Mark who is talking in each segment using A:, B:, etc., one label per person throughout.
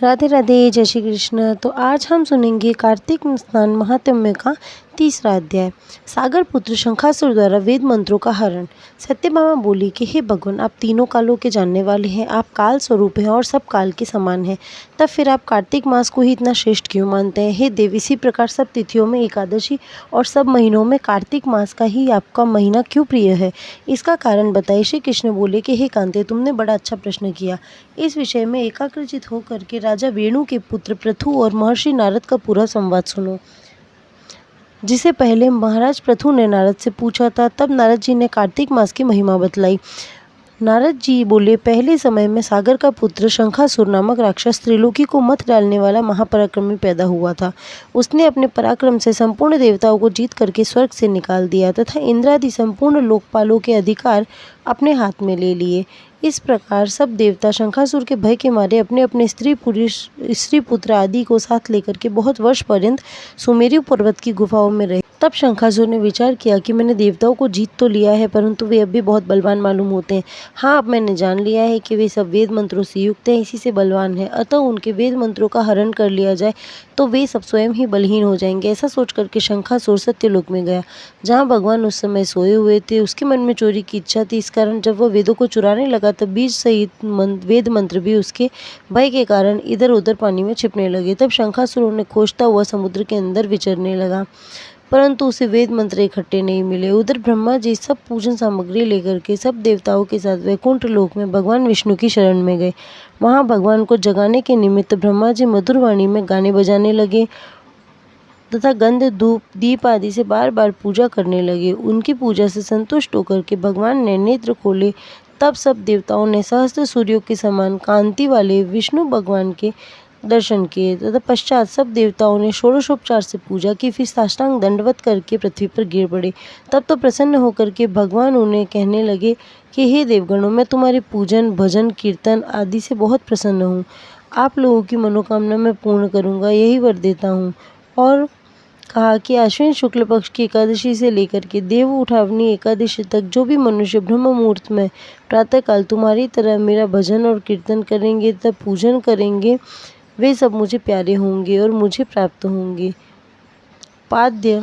A: राधे राधे, जय श्री कृष्ण। तो आज हम सुनेंगे कार्तिक स्नान महात्म्य का तीसरा अध्याय। सागर पुत्र शंखासुर द्वारा वेद मंत्रों का हरण। सत्यभामा बोली कि हे भगवान, आप तीनों कालों के जानने वाले हैं, आप काल स्वरूप हैं और सब काल के समान हैं। तब फिर आप कार्तिक मास को ही इतना श्रेष्ठ क्यों मानते हैं? हे देव, इसी प्रकार सब तिथियों में एकादशी और सब महीनों में कार्तिक मास का ही आपका महीना क्यों प्रिय है? इसका कारण बताइए। श्री कृष्ण बोले कि हे कांते, तुमने बड़ा अच्छा प्रश्न किया। इस विषय में एकाग्रचित होकर के राजा वेणु के पुत्र पृथु और महर्षि नारद का पूरा संवाद सुनो। जिसे पहले महाराज पृथु ने नारद से पूछा था, तब नारद जी ने कार्तिक मास की महिमा बतलाई। नारद जी बोले, पहले समय में सागर का पुत्र शंखासुर नामक राक्षस त्रिलोकी को मत डालने वाला महापराक्रमी पैदा हुआ था। उसने अपने पराक्रम से संपूर्ण देवताओं को जीत करके स्वर्ग से निकाल दिया तथा इंद्रादि संपूर्ण लोकपालों के अधिकार अपने हाथ में ले लिए। इस प्रकार सब देवता शंखासुर के भय के मारे अपने अपने स्त्री पुत्र आदि को साथ लेकर के बहुत वर्ष पर्यंत सुमेरु पर्वत की गुफाओं में रहे। तब शंखासुर ने विचार किया कि मैंने देवताओं को जीत तो लिया है, परंतु वे अब भी बहुत बलवान मालूम होते हैं। हाँ, अब मैंने जान लिया है कि वे सब वेद मंत्रों से युक्त हैं, इसी से बलवान हैं। अतः उनके वेद मंत्रों का हरण कर लिया जाए तो वे सब स्वयं ही बलहीन हो जाएंगे। ऐसा सोच करके शंखासुर सत्यलोक में गया, जहाँ भगवान उस समय सोए हुए थे। उसके मन में चोरी की इच्छा थी। इस कारण जब वह वेदों को चुराने लगा तब बीज सहित वेद मंत्र भी उसके भय के कारण इधर उधर पानी में छिपने लगे। तब शंखासुर उन्हें खोजता हुआ समुद्र के अंदर विचरने लगा, परंतु उसे वेद मंत्र इकट्ठे नहीं मिले। उधर ब्रह्मा जी सब पूजन सामग्री लेकर के सब देवताओं के साथ वैकुंठ लोक में भगवान विष्णु की शरण में गए। वहां भगवान को जगाने के निमित्त ब्रह्मा जी मधुर वाणी में गाने बजाने लगे तथा गंध धूप दीप आदि से बार बार पूजा करने लगे। उनकी पूजा से संतुष्ट होकर के भगवान ने नेत्र खोले। तब सब देवताओं ने सहस्त्र सूर्यों के समान कांति वाले विष्णु भगवान के दर्शन किए तथा पश्चात सब देवताओं ने षोडशोपचार से पूजा की। फिर साष्टांग दंडवत करके पृथ्वी पर गिर पड़े। तब तो प्रसन्न होकर के भगवान उन्हें कहने लगे कि हे देवगणों, मैं तुम्हारे पूजन भजन कीर्तन आदि से बहुत प्रसन्न हूँ। आप लोगों की मनोकामना मैं पूर्ण करूँगा, यही वर देता हूँ। और कहा कि आश्विन शुक्ल पक्ष की एकादशी से लेकर के देव उठावनी एकादशी तक जो भी मनुष्य ब्रह्म मुहूर्त में प्रातःकाल तुम्हारी तरह मेरा भजन और कीर्तन करेंगे तब पूजन करेंगे, वे सब मुझे प्यारे होंगे और मुझे प्राप्त होंगे। पाद्य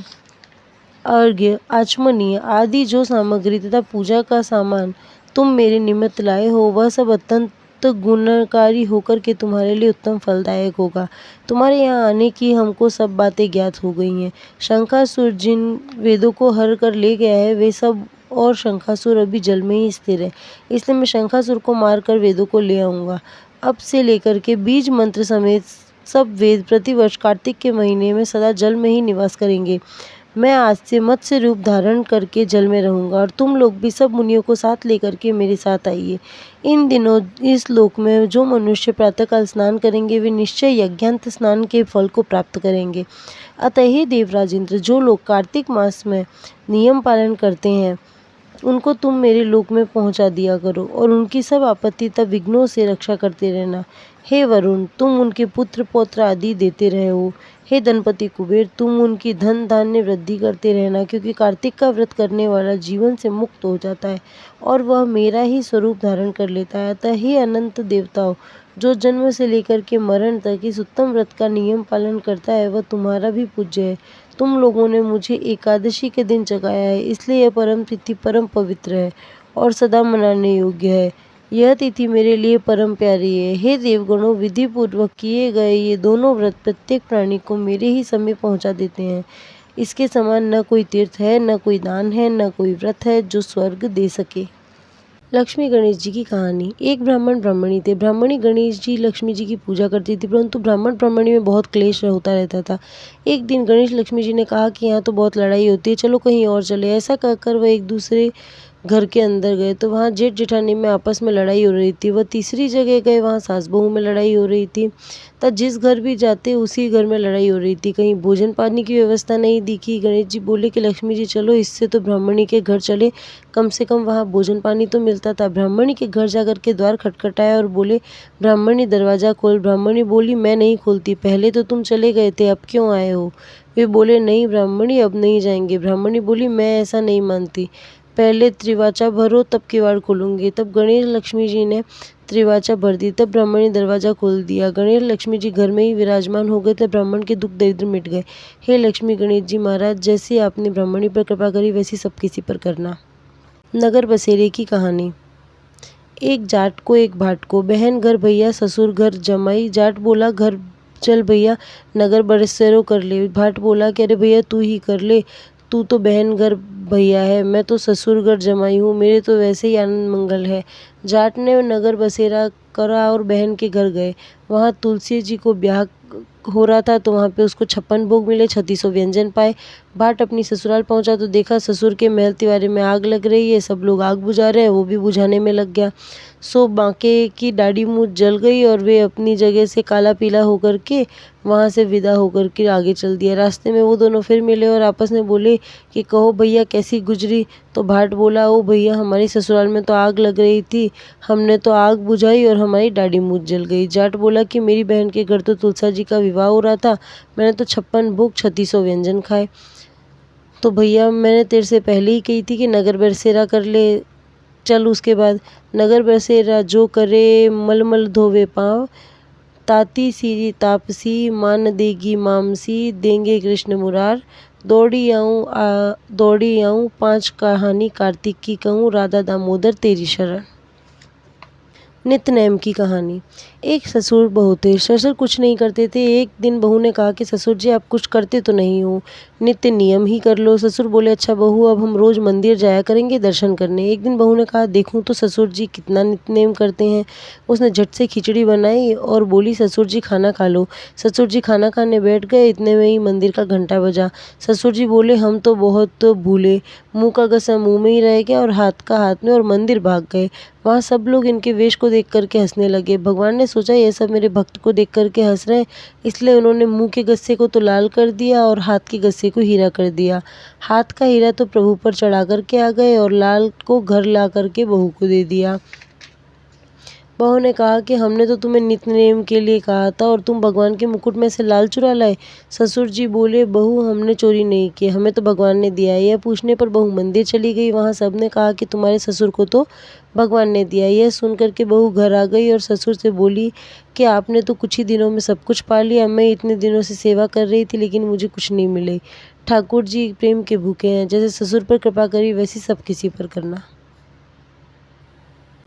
A: अर्घ्य आचमनीय आदि जो सामग्री तथा पूजा का सामान तुम मेरे निमित्त लाए हो, वह सब अत्यंत गुणकारी होकर के तुम्हारे लिए उत्तम फलदायक होगा। तुम्हारे यहाँ आने की हमको सब बातें ज्ञात हो गई हैं। शंखासुर जिन वेदों को हर कर ले गया है, वे सब और शंखासुर अभी जल में ही स्थिर है। इसलिए मैं शंखासुर को मारकर वेदों को ले आऊँगा। अब से लेकर के बीज मंत्र समेत सब वेद प्रतिवर्ष कार्तिक के महीने में सदा जल में ही निवास करेंगे। मैं आज से मत्स्य रूप धारण करके जल में रहूंगा और तुम लोग भी सब मुनियों को साथ लेकर के मेरे साथ आइए। इन दिनों इस लोक में जो मनुष्य प्रातःकाल स्नान करेंगे वे निश्चय यज्ञांत स्नान के फल को प्राप्त करेंगे। अतः हे देवराज इंद्र, जो लोग कार्तिक मास में नियम पालन करते हैं उनको तुम मेरे लोक में पहुंचा दिया करो और उनकी सब आपत्ति तब विघ्नों से रक्षा करते रहना। हे वरुण, तुम उनके पुत्र पौत्र आदि देते रहे हो। हे धनपति कुबेर, तुम उनकी धन धान्य वृद्धि करते रहना, क्योंकि कार्तिक का व्रत करने वाला जीवन से मुक्त हो जाता है और वह मेरा ही स्वरूप धारण कर लेता है। अतः हे अनंत देवताओं, जो जन्म से लेकर के मरण तक इस उत्तम व्रत का नियम पालन करता है वह तुम्हारा भी पूज्य है। तुम लोगों ने मुझे एकादशी के दिन जगाया है, इसलिए यह परम तिथि परम पवित्र है और सदा मनाने योग्य है। यह तिथि मेरे लिए परम प्यारी है। हे देवगणों, विधि पूर्वक किए गए ये दोनों व्रत प्रत्येक प्राणी को मेरे ही समय पहुंचा देते हैं। इसके समान न कोई तीर्थ है, न कोई दान है, न कोई व्रत है जो स्वर्ग दे सके। लक्ष्मी गणेश जी की कहानी। एक ब्राह्मण ब्राह्मणी थे। ब्राह्मणी गणेश जी लक्ष्मी जी की पूजा करती थी, परंतु ब्राह्मण ब्राह्मणी में बहुत क्लेश होता रहता था। एक दिन गणेश लक्ष्मी जी ने कहा कि यहाँ तो बहुत लड़ाई होती है, चलो कहीं और चले। ऐसा कहकर वह एक दूसरे घर के अंदर गए तो वहाँ जेठ जेठानी में आपस में लड़ाई हो रही थी। वह तीसरी जगह गए, वहाँ सास बहू में लड़ाई हो रही थी। तब जिस घर भी जाते उसी घर में लड़ाई हो रही थी। कहीं भोजन पानी की व्यवस्था नहीं दिखी। गणेश जी बोले कि लक्ष्मी जी चलो इससे तो ब्राह्मणी के घर चले, कम से कम वहाँ भोजन पानी तो मिलता था। ब्राह्मणी के घर जाकर के द्वार खटखटाया और बोले, ब्राह्मणी दरवाज़ा खोल। ब्राह्मणी बोली, मैं नहीं खोलती, पहले तो तुम चले गए थे, अब क्यों आए हो? वे बोले, नहीं ब्राह्मणी, अब नहीं जाएंगे। ब्राह्मणी बोली, मैं ऐसा नहीं मानती, पहले त्रिवाचा भरो तब किवाड़ खोलूंगी। तब गणेश लक्ष्मी जी ने त्रिवाचा भर दी। तब ब्राह्मण ने दरवाजा खोल दिया। गणेश लक्ष्मी जी घर में ही विराजमान हो गए। तब ब्राह्मण के दुख दरिद्र मिट गए। हे लक्ष्मी गणेश जी महाराज, जैसे आपने ब्राह्मणी पर कृपा करी वैसी सब किसी पर करना। नगर बसेरे की कहानी। एक जाट को एक भाट को, बहन घर भैया ससुर घर जमाई। जाट बोला घर चल भैया नगर बसेरो कर ले। भाट बोला कि अरे भैया तू ही कर ले, तू तो बहन घर भैया है, मैं तो ससुर घर जमाई हूँ, मेरे तो वैसे ही आनंद मंगल है। जाट ने नगर बसेरा करा और बहन के घर गए। वहाँ तुलसी जी को ब्याह हो रहा था, तो वहाँ पे उसको 56 भोग मिले, 3600 व्यंजन पाए। भाट अपनी ससुराल पहुंचा तो देखा ससुर के महल तिवारी में आग लग रही है, सब लोग आग बुझा रहे हैं, वो भी बुझाने में लग गया। सो बांके की दाढ़ी मूछ जल गई और वे अपनी जगह से काला पीला होकर के वहाँ से विदा होकर के आगे चल दिया। रास्ते में वो दोनों फिर मिले और आपस में बोले कि कहो भैया कैसी गुजरी। तो भाट बोला ओ भैया हमारी ससुराल में तो आग लग रही थी, हमने तो आग बुझाई और हमारी दाढ़ी मूछ जल गई। जाट बोला कि मेरी बहन के घर तो तुलसा जी का विवाह हो रहा था, मैंने तो 56 भोग 3600 व्यंजन खाए। तो भैया मैंने तेरे से पहले ही कही थी कि नगर बसेरा कर ले। चल उसके बाद नगर बसेरा जो करे मलमल धोवे पाँव, ताती सी तापसी मान देगी मामसी, देंगे कृष्ण मुरार। दौड़ी आऊँ 5 कहानी कार्तिक की कहूँ, राधा दामोदर तेरी शरण। नित्य नेम की कहानी। एक ससुर बहू थे। ससुर कुछ नहीं करते थे। एक दिन बहू ने कहा कि ससुर जी आप कुछ करते तो नहीं हो, नित्य नियम ही कर लो। ससुर बोले अच्छा बहू अब हम रोज मंदिर जाया करेंगे दर्शन करने। एक दिन बहू ने कहा देखूं तो ससुर जी कितना नित्य नेम करते हैं। उसने झट से खिचड़ी बनाई और बोली ससुर जी खाना खा लो। ससुर जी खाना खाने बैठ गए, इतने में ही मंदिर का घंटा बजा। ससुर जी बोले हम तो बहुत भूले, मुँह का गसा मुँह में ही रह गया और हाथ का हाथ में, और मंदिर भाग गए। वहाँ सब लोग इनके वेश को देख करके हंसने लगे। भगवान ने सोचा ये सब मेरे भक्त को देख करके हंस रहे हैं, इसलिए उन्होंने मुंह के गस्से को तो लाल कर दिया और हाथ के गस्से को हीरा कर दिया। हाथ का हीरा तो प्रभु पर चढ़ा करके आ गए और लाल को घर ला करके बहू को दे दिया। बहू ने कहा कि हमने तो तुम्हें नित्य नेम के लिए कहा था और तुम भगवान के मुकुट में से लाल चुरा लाए। ससुर जी बोले बहू हमने चोरी नहीं की, हमें तो भगवान ने दिया है। यह पूछने पर बहू मंदिर चली गई। वहाँ सबने कहा कि तुम्हारे ससुर को तो भगवान ने दिया। यह सुन करके बहू घर आ गई और ससुर से बोली कि आपने तो कुछ ही दिनों में सब कुछ पा लिया, मैं इतने दिनों से सेवा कर रही थी लेकिन मुझे कुछ नहीं मिले। ठाकुर जी प्रेम के भूखे हैं, जैसे ससुर पर कृपा करी वैसी सब किसी पर करना।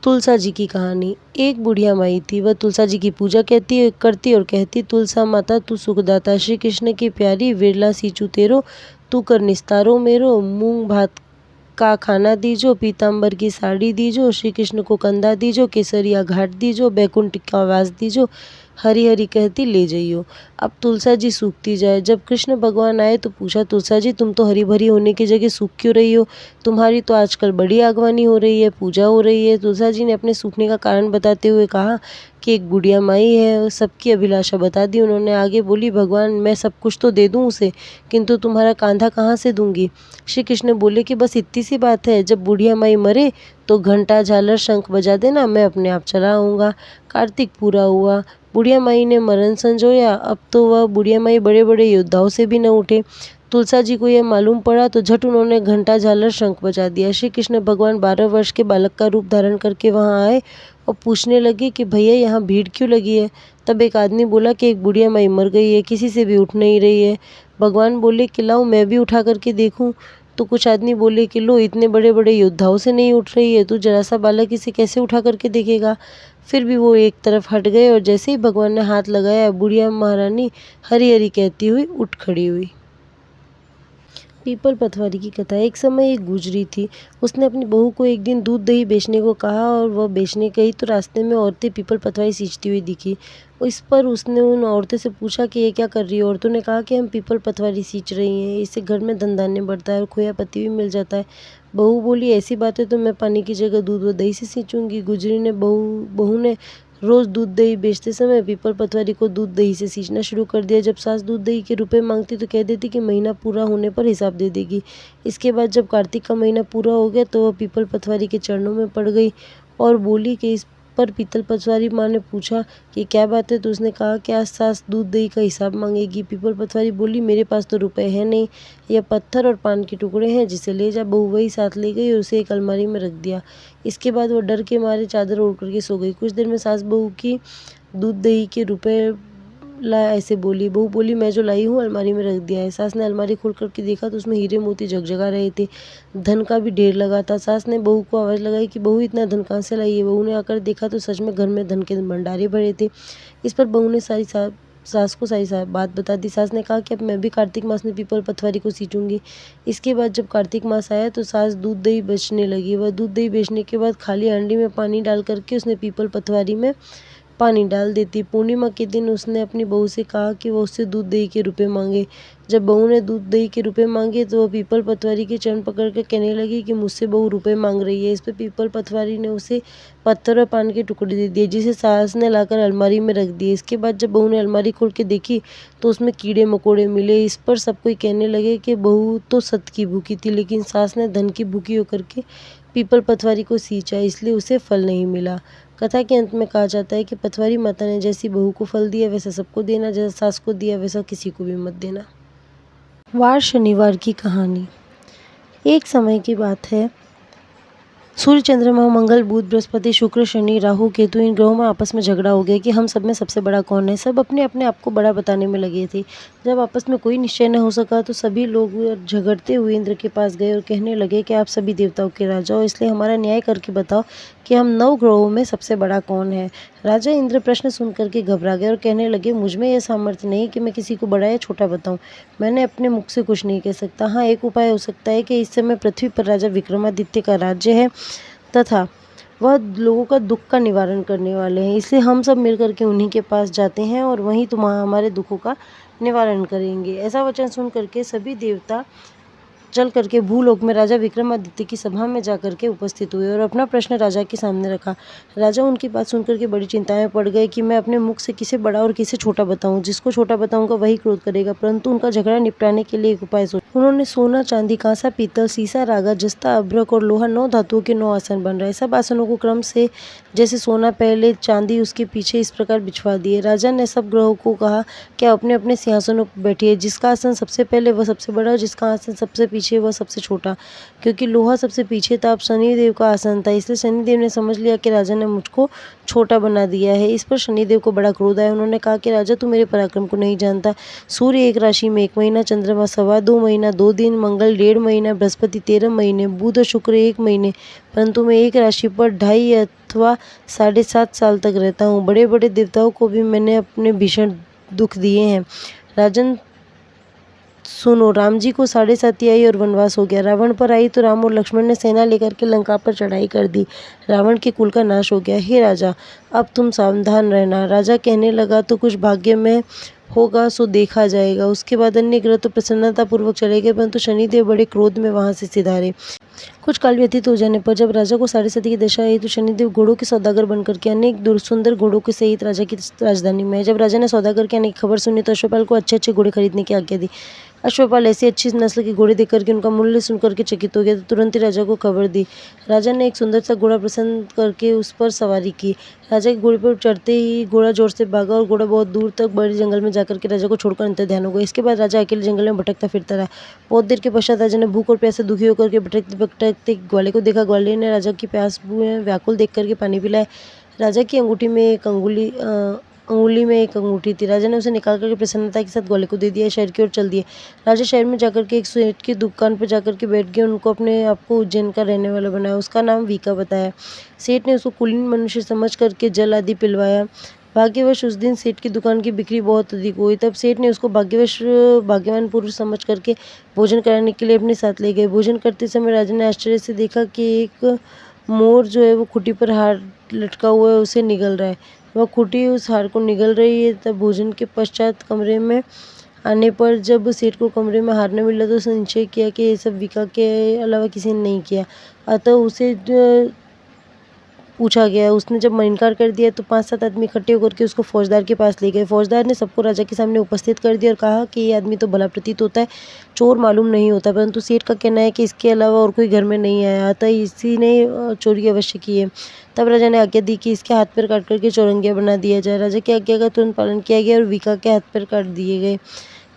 A: तुलसा जी की कहानी। एक बुढ़िया माई थी, वह तुलसा जी की पूजा करती और कहती तुलसा माता तू सुखदाता, श्री कृष्ण की प्यारी विरला सींचू तेरो, तू कर निस्तारो मेरो। मूंग भात का खाना दीजो, पीताम्बर की साड़ी दीजो, श्री कृष्ण को कंधा दीजो, केसरिया घाट दीजो, बैकुंठ का वास दीजो, हरी हरी कहती ले जाइयो। अब तुलसा जी सूखती जाए। जब कृष्ण भगवान आए तो पूछा तुलसा जी तुम तो हरी भरी होने की जगह सूख क्यों रही हो, तुम्हारी तो आजकल बड़ी आगवानी हो रही है, पूजा हो रही है। तुलसा जी ने अपने सूखने का कारण बताते हुए कहा कि एक बुढ़िया माई है, सबकी अभिलाषा बता दी उन्होंने। आगे बोली भगवान मैं सब कुछ तो दे दूँ उसे, किंतु तुम्हारा कांधा कहाँ से दूंगी। श्री कृष्ण बोले कि बस इतनी सी बात है, जब बुढ़िया माई मरे तो घंटा झालर शंख बजा देना, मैं अपने आप चला आऊँगा। कार्तिक पूरा हुआ, बुढ़िया माई ने मरण संजोया। अब तो वह बुढ़िया माई बड़े बड़े योद्धाओं से भी न उठे। तुलसा जी को यह मालूम पड़ा तो झट उन्होंने घंटा झालर शंख बजा दिया। श्री कृष्ण भगवान 12 वर्ष के बालक का रूप धारण करके वहाँ आए और पूछने लगे कि भैया यहाँ भीड़ क्यों लगी है। तब एक आदमी बोला कि एक बुढ़िया माई मर गई है, किसी से भी उठ नहीं रही है। भगवान बोले कि लाओ मैं भी उठा करके देखूं। तो कुछ आदमी बोले कि लो इतने बड़े बड़े योद्धाओं से नहीं उठ रही है, तू जरा सा बालक इसे कैसे उठा करके देखेगा। फिर भी वो एक तरफ हट गए और जैसे ही भगवान ने हाथ लगाया बुढ़िया महारानी हरी हरी कहती हुई उठ खड़ी हुई। पीपल पतवारी की कथा। एक समय एक गुजरी थी, उसने अपनी बहू को एक दिन दूध दही बेचने को कहा और वह बेचने गई तो रास्ते में औरतें पीपल पतवारी सींचती हुई दिखी। इस पर उसने उन औरतों से पूछा कि ये क्या कर रही है। औरतों ने कहा कि हम पीपल पतवारी सींच रही हैं, इससे घर में धन धान्य बढ़ता है और खोया पति भी मिल जाता है। बहू बोली ऐसी बातें तो मैं पानी की जगह दूध व दही से सींचूंगी। गुजरी ने बहू ने रोज दूध दही बेचते समय पीपल पतवारी को दूध दही से सींचना शुरू कर दिया। जब सास दूध दही के रुपए मांगती तो कह देती कि महीना पूरा होने पर हिसाब दे देगी। इसके बाद जब कार्तिक का महीना पूरा हो गया तो वह पीपल पतवारी के चरणों में पड़ गई और बोली कि इस पर पीतल पटवारी माँ ने पूछा कि क्या बात है, तो उसने कहा कि आज सास दूध दही का हिसाब मांगेगी। पीपल पटवारी बोली, मेरे पास तो रुपए हैं नहीं, यह पत्थर और पान के टुकड़े हैं, जिसे ले जा। बहू वही साथ ले गई और उसे एक अलमारी में रख दिया। इसके बाद वो डर के मारे चादर ओढ़ करके सो गई। कुछ देर में सास बहू की दूध दही के रुपए ला ऐसे बोली। बहू बोली, मैं जो लाई हूँ अलमारी में रख दिया है। सास ने अलमारी खोल करके देखा तो उसमें हीरे मोती जगजगा रहे थे, धन का भी ढेर लगा था। सास ने बहू को आवाज़ लगाई कि बहू, इतना धन कहाँ से लाई है। बहू ने आकर देखा तो सच में घर में धन के भंडारे भरे थे। इस पर बहू ने सास को सारी बात बता दी। सास ने कहा कि अब मैं भी कार्तिक मास में पीपल पटवारी को सींचूंगी। इसके बाद जब कार्तिक मास आया तो सास दूध दही बेचने लगी। वह दूध दही बेचने के बाद खाली हांडी में पानी डाल करके उसने पीपल पटवारी में पानी डाल देती। पूर्णिमा के दिन उसने अपनी बहू से कहा कि वह उससे दूध दही के रुपए मांगे। जब बहू ने दूध दही के रुपए मांगे तो वह पीपल पटवारी के चरण पकड़ कर कहने लगी कि मुझसे बहू रुपए मांग रही है। इस पर पीपल पटवारी ने उसे पत्थर और पान के टुकड़े दे दिए, जिसे सास ने लाकर अलमारी में रख दिए। इसके बाद जब बहू ने अलमारी खोल के देखी तो उसमें कीड़े मकोड़े मिले। इस पर सब कोई कहने लगे कि बहू तो सत की भूखी थी, लेकिन सास ने धन की भूखी होकर के पीपल पटवारी को सींचा, इसलिए उसे फल नहीं मिला। कथा के अंत में कहा जाता है कि पटवारी माता ने जैसी बहू को फल दिया वैसा सबको देना, जैसा सास को दिया वैसा किसी को भी मत देना। वार शनिवार की कहानी। एक समय की बात है, सूर्य, चंद्रमा, मंगल, बुध, बृहस्पति, शुक्र, शनि, राहु, केतु, इन ग्रहों में आपस में झगड़ा हो गया कि हम सब में सबसे बड़ा कौन है। सब अपने अपने आप को बड़ा बताने में लगे थे। जब आपस में कोई निश्चय न हो सका तो सभी लोग झगड़ते हुए इंद्र के पास गए और कहने लगे कि आप सभी देवताओं के राजा हो, इसलिए हमारा न्याय करके बताओ कि हम 9 ग्रहों में सबसे बड़ा कौन है। राजा इंद्र प्रश्न सुन करके घबरा गए और कहने लगे, मुझ में यह सामर्थ्य नहीं कि मैं किसी को बड़ा या छोटा बताऊं। मैंने अपने मुख से कुछ नहीं कह सकता। हाँ, एक उपाय हो सकता है कि इस समय पृथ्वी पर राजा विक्रमादित्य का राज्य है तथा वह लोगों का दुख का निवारण करने वाले हैं, इसलिए हम सब मिल करके उन्हीं के पास जाते हैं और वहीं हमारे दुखों का निवारण करेंगे। ऐसा वचन सुन करके सभी देवता चल करके भूलोक में राजा विक्रमादित्य की सभा में जाकर के उपस्थित हुए और अपना प्रश्न राजा के सामने रखा। राजा उनकी बात सुनकर के बड़ी चिंता में पड़ गए कि मैं अपने मुख से किसे बड़ा और किसे छोटा बताऊं। जिसको छोटा बताऊंगा वही क्रोध करेगा, परंतु उनका झगड़ा निपटाने के लिए एक उपाय सोचा। उन्होंने सोना, चांदी, कांसा, पीतल, सीसा, रागा, जस्ता, अभ्रक और लोहा 9 धातुओं के 9 आसन बन रहे। सब आसनों को क्रम से, जैसे सोना पहले, चांदी उसके पीछे, इस प्रकार बिछवा दिए। राजा ने सब ग्रहों को कहा कि अपने अपने सिंहासनों पर बैठिए। जिसका आसन सबसे पहले वह सबसे बड़ा और जिसका आसन सबसे पीछे वह सबसे छोटा। क्योंकि लोहा सबसे पीछे था, अब शनिदेव का आसन था, इसलिए शनिदेव ने समझ लिया कि राजा ने मुझको छोटा बना दिया है। इस पर शनिदेव को बड़ा क्रोध आया। उन्होंने कहा कि राजा, तू मेरे पराक्रम को नहीं जानता। सूर्य 1 राशि में 1 महीना, चंद्रमा 2.25 महीना 2 दिन, मंगल 1.5 महीना, बृहस्पति 13 महीने, बुध और शुक्र 1 महीने, परंतु मैं एक राशि पर 2.5 अथवा 7.5 साल तक रहता हूँ। बड़े बड़े देवताओं को भी मैंने अपने भीषण दुख दिए हैं। राजन सुनो, राम जी को 7.5 आई और वनवास हो गया। रावण पर आई तो राम और लक्ष्मण ने सेना लेकर के लंका पर चढ़ाई कर दी। रावण के कुल का नाश हो गया। हे राजा, अब तुम सावधान रहना। राजा कहने लगा, तो कुछ भाग्य में होगा सो देखा जाएगा। उसके बाद अन्य ग्रह तो प्रसन्नतापूर्वक चले गए, परंतु शनिदेव बड़े क्रोध में वहां से सिधारे। कुछ काल व्यतीत हो जाने पर जब राजा को 7.5 की दशा आई तो शनिदेव घोड़ों के सौदागर बनकर के अनेक सुंदर घोड़ों के सहित राजा की राजधानी में। जब राजा ने सौदागर के आने की खबर सुनी तो अश्वपाल को अच्छे अच्छे घोड़े खरीदने की आज्ञा दी। अश्वपाल ऐसी अच्छी नस्ल के घोड़े देख करके उनका मूल्य सुनकर के चकित हो गया, तो तुरंत ही राजा को खबर दी। राजा ने एक सुंदर सा घोड़ा पसंद करके उस पर सवारी की। राजा के घोड़े पर चढ़ते ही घोड़ा जोर से भागा और घोड़ा बहुत दूर तक बड़े जंगल में जाकर के राजा को छोड़कर अंतर ध्यान हो गया। इसके बाद राजा अकेले जंगल में भटकता फिरता रहा। बहुत देर के पश्चात राजा ने भूख और प्यास से दुखी होकर के भटकते भटकते ग्वाले को देखा। ग्वाले ने राजा की प्यास व्याकुल देख करके पानी पिलाया। राजा की अंगूठी में एक अंगुली में एक अंगूठी थी। राजा ने उसे निकाल करके प्रसन्नता के साथ ग्वाले को दे दिया। शहर की ओर चल दिए। राजा शहर में जाकर के एक सेठ की दुकान पर जाकर के बैठ गए। उनको अपने आप को उज्जैन का रहने वाला बनाया। उसका नाम वीका बताया। सेठ ने उसको कुलीन मनुष्य समझ करके जल आदि पिलवाया। भाग्यवश उस दिन सेठ की दुकान की बिक्री बहुत अधिक हुई। तब सेठ ने उसको भाग्यवान पुरुष समझ करके भोजन कराने के लिए अपने साथ ले गए। भोजन करते समय राजा ने आश्चर्य से देखा कि एक मोर जो है वो खुटी पर हार लटका हुआ है, उसे निगल रहा है। वह खुटी उस हार को निगल रही है। तब भोजन के पश्चात कमरे में आने पर जब सेठ को कमरे में हार न मिला तो उसने निश्चय किया कि ये सब वीका के अलावा किसी ने नहीं किया। अतः उसे पूछा गया। उसने जब इनकार कर दिया तो 5-7 आदमी इकट्ठे होकर के उसको फौजदार के पास ले गए। फौजदार ने सबको राजा के सामने उपस्थित कर दिया और कहा कि ये आदमी तो भला प्रतीत होता है, चोर मालूम नहीं होता, परंतु सेठ का कहना है कि इसके अलावा और कोई घर में नहीं आया, अतः इसी ने चोरी अवश्य की है। तब राजा ने आज्ञा दी कि इसके हाथ पैर काट करके चौरंगिया बना दिया जाए। राजा की आज्ञा का तुरंत पालन किया गया और विका के हाथ पैर काट दिए गए।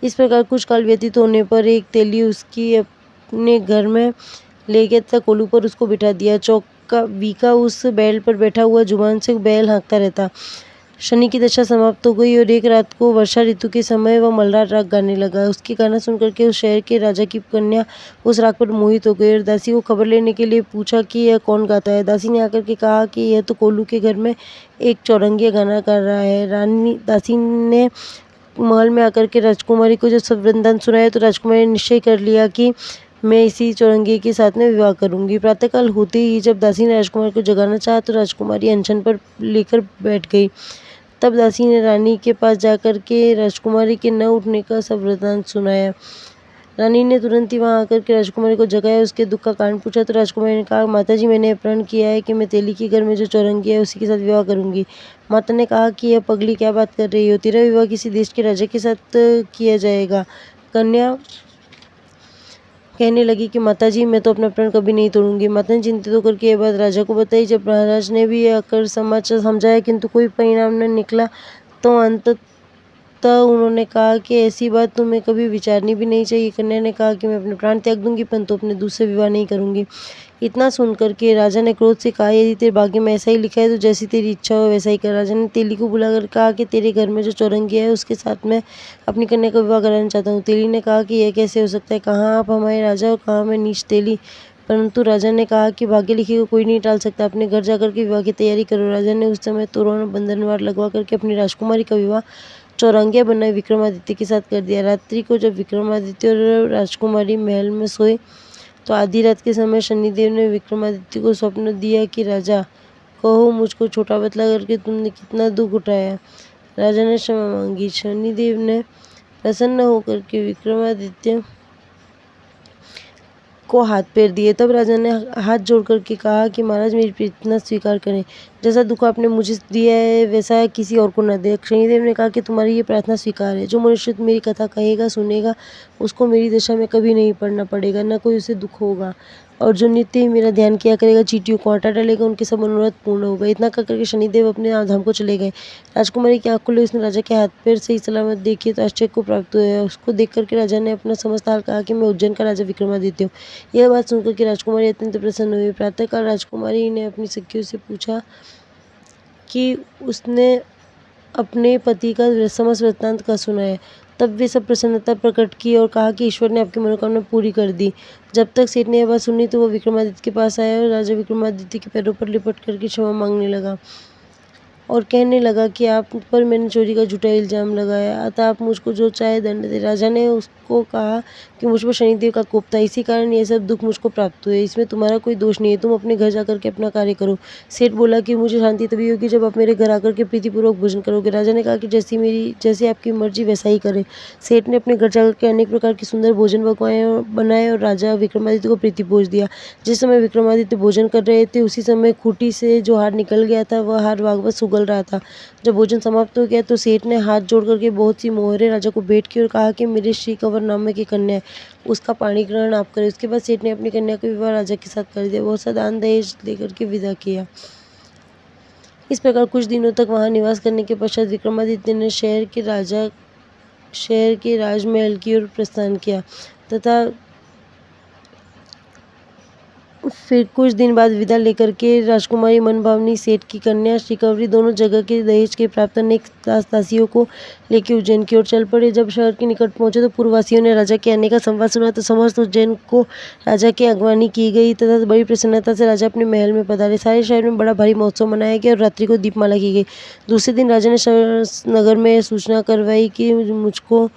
A: इस प्रकार कुछ काल व्यतीत होने पर एक तेली उसकी अपने घर में ले गया तथा कोलू पर उसको बिठा दिया। चौका विका उस बैल पर बैठा हुआ जुबान से बैल हाँकता रहता। शनि की दशा समाप्त हो गई और एक रात को वर्षा ऋतु के समय वह मल्हार राग गाने लगा। उसके गाना सुनकर के उस शहर के राजा की कन्या उस राग पर मोहित हो गई और दासी को खबर लेने के लिए पूछा कि यह कौन गाता है। दासी ने आकर के कहा कि यह तो कोलू के घर में एक चौरंगिया गाना गा रहा है। दासी ने महल में आकर के राजकुमारी को जब सब वृंदावन सुनाया तो राजकुमारी ने निश्चय कर लिया कि मैं इसी चौरंगी के साथ में विवाह करूंगी। प्रातःकाल होते ही जब दासी ने राजकुमारी को जगाना चाहा तो राजकुमारी अनशन पर लेकर बैठ गई। तब दासी ने रानी के पास जाकर के राजकुमारी के न उठने का सब वृतांत सुनाया। रानी ने तुरंत ही वहां आकर के राजकुमारी को जगाया, उसके दुख का कारण पूछा तो राजकुमारी ने कहा, माताजी मैंने प्रण किया है कि मैं तेली के घर में जो चौरंगी है उसी के साथ विवाह करूंगी। माता ने कहा कि यह पगली क्या बात कर रही हो, तेरा विवाह किसी देश के राजा के साथ किया जाएगा। कन्या कहने लगी कि माताजी मैं तो अपना प्रण कभी नहीं तोड़ूंगी। माता ने चिंतित होकर के यह बात राजा को बताई। जब महाराज ने भी आकर समाचार समझाया किंतु कोई परिणाम न निकला तो अंततः उन्होंने कहा कि ऐसी बात तुम्हें कभी विचारनी भी नहीं चाहिए। कन्या ने कहा कि मैं अपने प्राण त्याग दूंगी परंतु अपने दूसरे विवाह नहीं करूंगी। इतना सुनकर के राजा ने क्रोध से कहा, यदि तेरे भाग्य में ऐसा ही लिखा है तो जैसी तेरी इच्छा हो वैसा ही कर। राजा ने तेली को बुलाकर कहा कि तेरे घर में जो चौरंगी है उसके साथ मैं अपनी कन्या का विवाह कराना चाहता हूँ। तेली ने कहा कि यह कैसे हो सकता है, कहाँ आप हमारे राजा और कहाँ मैं नीच तेली। परंतु राजा ने कहा कि भाग्य लिखी को कोई नहीं टाल सकता, अपने घर जाकर के विवाह की तैयारी करो। राजा ने उस समय तोरण बंधनवार लगवा करके अपनी राजकुमारी का विवाह चौरंगिया बनाए विक्रमादित्य के साथ कर दिया। रात्रि को जब विक्रमादित्य और राजकुमारी महल में सोए तो आधी रात के समय शनिदेव ने विक्रमादित्य को स्वप्न दिया कि राजा कहो मुझको छोटा बतला करके तुमने कितना दुख उठाया। राजा ने क्षमा मांगी। शनिदेव ने प्रसन्न होकर के विक्रमादित्य को हाथ पैर दिए। तब राजा ने हाथ जोड़ करके कहा कि महाराज मेरी प्रार्थना स्वीकार करें, जैसा दुख आपने मुझे दिया है वैसा किसी और को न दे। शनिदेव ने कहा कि तुम्हारी ये प्रार्थना स्वीकार है। जो मनुष्य मेरी कथा कहेगा सुनेगा उसको मेरी दशा में कभी नहीं पड़ना पड़ेगा, न कोई उसे दुख होगा। और जो नित्य ही मेरा ध्यान किया करेगा, चींटियों को आटा डालेगा, उनके सब मनोरथ पूर्ण होगा। इतना कर करके शनिदेव अपने धाम को चले गए। राजकुमारी की आंख खुली, उसने राजा के हाथ पैर सही सलामत देखे तो आश्चर्य को प्राप्त हुआ। उसको देख करके राजा ने अपना समस्त हाल कहा कि मैं उज्जैन का राजा विक्रमादित्य हूँ। यह बात सुनकर के राजकुमारी अत्यंत प्रसन्न हुई। प्रातःकाल राजकुमारी ने अपनी सखियों से पूछा कि उसने अपने पति का समस्त वृत्तांत का सुना है। तब वे सब प्रसन्नता प्रकट की और कहा कि ईश्वर ने आपकी मनोकामना पूरी कर दी। जब तक सेठ ने यह बात सुनी तो वह विक्रमादित्य के पास आया और राजा विक्रमादित्य के पैरों पर लिपट करके क्षमा मांगने लगा और कहने लगा कि आप पर मैंने चोरी का झूठा इल्जाम लगाया, अतः आप मुझको जो चाहे दंड दे। राजा ने उसको कहा कि मुझ पर शनिदेव का कोप था, इसी कारण ये सब दुख मुझको प्राप्त हुए। इसमें तुम्हारा कोई दोष नहीं है, तुम अपने घर जाकर के अपना कार्य करो। सेठ बोला कि मुझे शांति तभी होगी जब आप मेरे घर आकर के प्रीतिपूर्वक भोजन करोगे। राजा ने कहा कि जैसी आपकी मर्जी वैसा ही करे। सेठ ने अपने घर जाकर के अनेक प्रकार के सुंदर भोजन बनाए और राजा विक्रमादित्य को प्रीतिभोज दिया। जिस समय विक्रमादित्य भोजन कर रहे थे उसी समय खूंटी से जो हार निकल गया था वह हार भागवत सुगल रहा था। जब भोजन समाप्त हो गया तो सेठ ने हाथ जोड़ करके बहुत सी मोहरें राजा को भेंट की और कहा कि मेरे श्री कंवर नाम की कन्या है, उसका पाणी ग्रहण आप करें। उसके बाद सेठ ने अपनी कन्या का विवाह राजा के साथ कर दिया। बहुत सा दान दहेज लेकर के विदा किया। इस प्रकार कुछ दिनों तक वहां निवास करने के पश्चात विक्रमादित्य ने शहर के राजमहल की ओर प्रस्थान किया तथा फिर कुछ दिन बाद विदा लेकर के राजकुमारी मनभावनी सेठ की कन्या श्रीकंवरी दोनों जगह के दहेज के प्राप्त अनेक दासियों को लेकर उज्जैन की ओर चल पड़े। जब शहर के निकट पहुंचे तो पूर्ववासियों ने राजा के आने का संवाद सुना तो समस्त उज्जैन को राजा की अगवानी की गई तथा बड़ी प्रसन्नता से राजा अपने महल में पधारे। सारे शहर में बड़ा भारी महोत्सव मनाया गया और रात्रि को दीपमाला की गई। दूसरे दिन राजा ने नगर में सूचना करवाई कि मुझको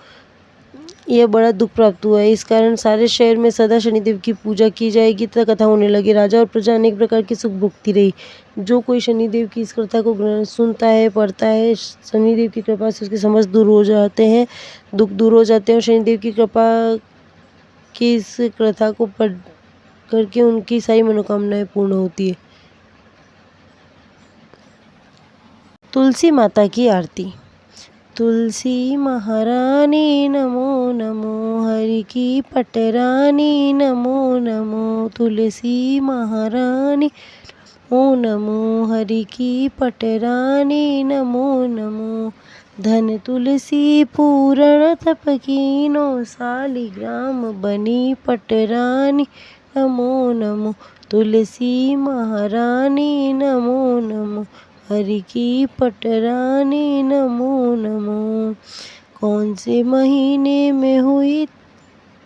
A: यह बड़ा दुख प्राप्त हुआ है, इस कारण सारे शहर में सदा शनिदेव की पूजा की जाएगी तथा कथा होने लगी। राजा और प्रजा अनेक प्रकार की सुख भोगती रही। जो कोई शनिदेव की इस कथा को सुनता है पढ़ता है, शनिदेव की कृपा से उसके समस्त दूर हो जाते हैं, दुख दूर हो जाते हैं और शनिदेव की कृपा की इस कथा को पढ़ करके उनकी सारी मनोकामनाएं पूर्ण होती है। तुलसी माता की आरती। तुलसी महारानी नमो नमो, हरि की पटरानी नमो नमो। तुलसी महारानी ओ नमो हरि की पटरानी नमो नमो। धन तुलसी पूरण तप कीनो शालिग्राम बनी पटरानी नमो नमो। तुलसी महारानी नमो नमो। हरि की पटरानी नमो नमो। कौन से महीने में हुई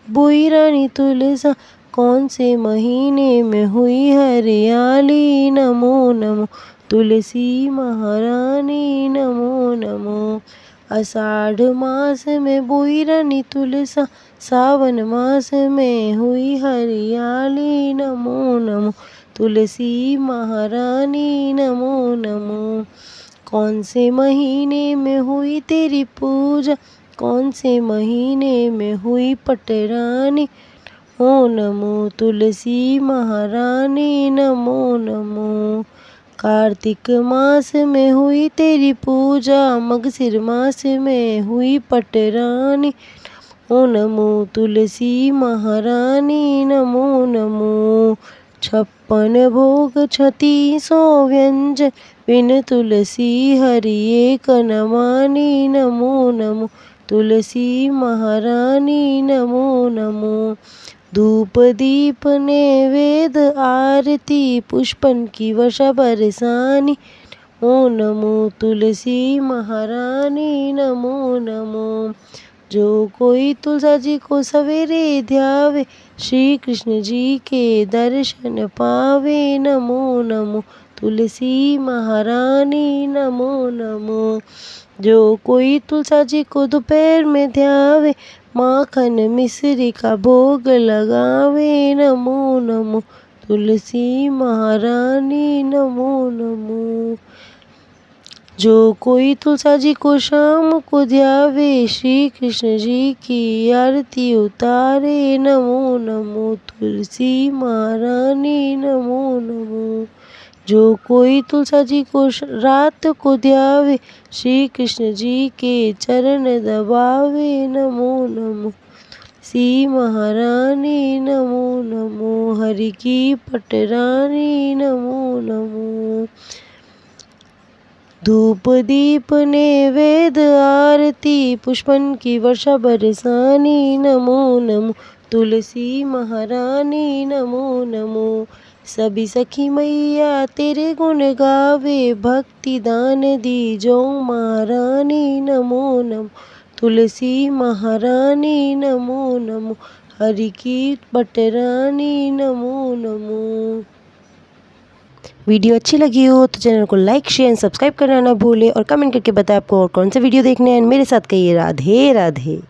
A: बोई रानी तुलसा, कौन से महीने में हुई हरियाली नमो नमो। तुलसी महारानी नमो नमो। आषाढ़ मास में बोई रानी तुलसा, सावन मास में हुई हरियाली नमो नमो। तुलसी महारानी नमो नमो। कौन से महीने में हुई तेरी पूजा, कौन से महीने में हुई पटरानी ओ नमो। तुलसी महारानी नमो नमो। कार्तिक मास में हुई तेरी पूजा, मगशिर मास में हुई पटरानी ओ नमो। तुलसी महारानी नमो नमो। 56 भोग 36 व्यंजन, बिन तुलसी हरि एक न मानी नमो नमो। तुलसी महारानी नमो नमो। धूप दीप नैवेद्य आरती, पुष्पन की वर्षा बरसानी ओ नमो। तुलसी महारानी नमो नमो। जो कोई तुलसा जी को सवेरे ध्यावे, श्री कृष्ण जी के दर्शन पावे नमो नमो। तुलसी महारानी नमो नमो। जो कोई तुलसा जी को दोपहर में ध्यावे, माखन मिश्री का भोग लगावे नमो नमो। तुलसी महारानी नमो नमो। जो कोई तुलसा जी को शाम को ध्यावे, श्री कृष्ण जी की आरती उतारे नमो नमो। तुलसी महारानी नमो नमो। जो कोई तुलसा जी को रात को ध्यावे, श्री कृष्ण जी के चरण दबावे नमो नमो। तुलसी महारानी नमो नमो। हरि की पटरानी नमो नमो। धूप दीप नैवेद्य आरती, पुष्पन की वर्षा बरसानी नमो नमो। तुलसी महारानी नमो नमो। सभी सखी मैया तेरे गुण गावे, भक्ति दान दी जो महारानी नमो नमो। तुलसी महारानी नमो नमो। हरि की पटरानी नमो नमो। वीडियो अच्छी लगी हो तो चैनल को लाइक शेयर एंड सब्सक्राइब करना ना भूले और कमेंट करके बताएं आपको और कौन से वीडियो देखने हैं। मेरे साथ कहिए राधे राधे।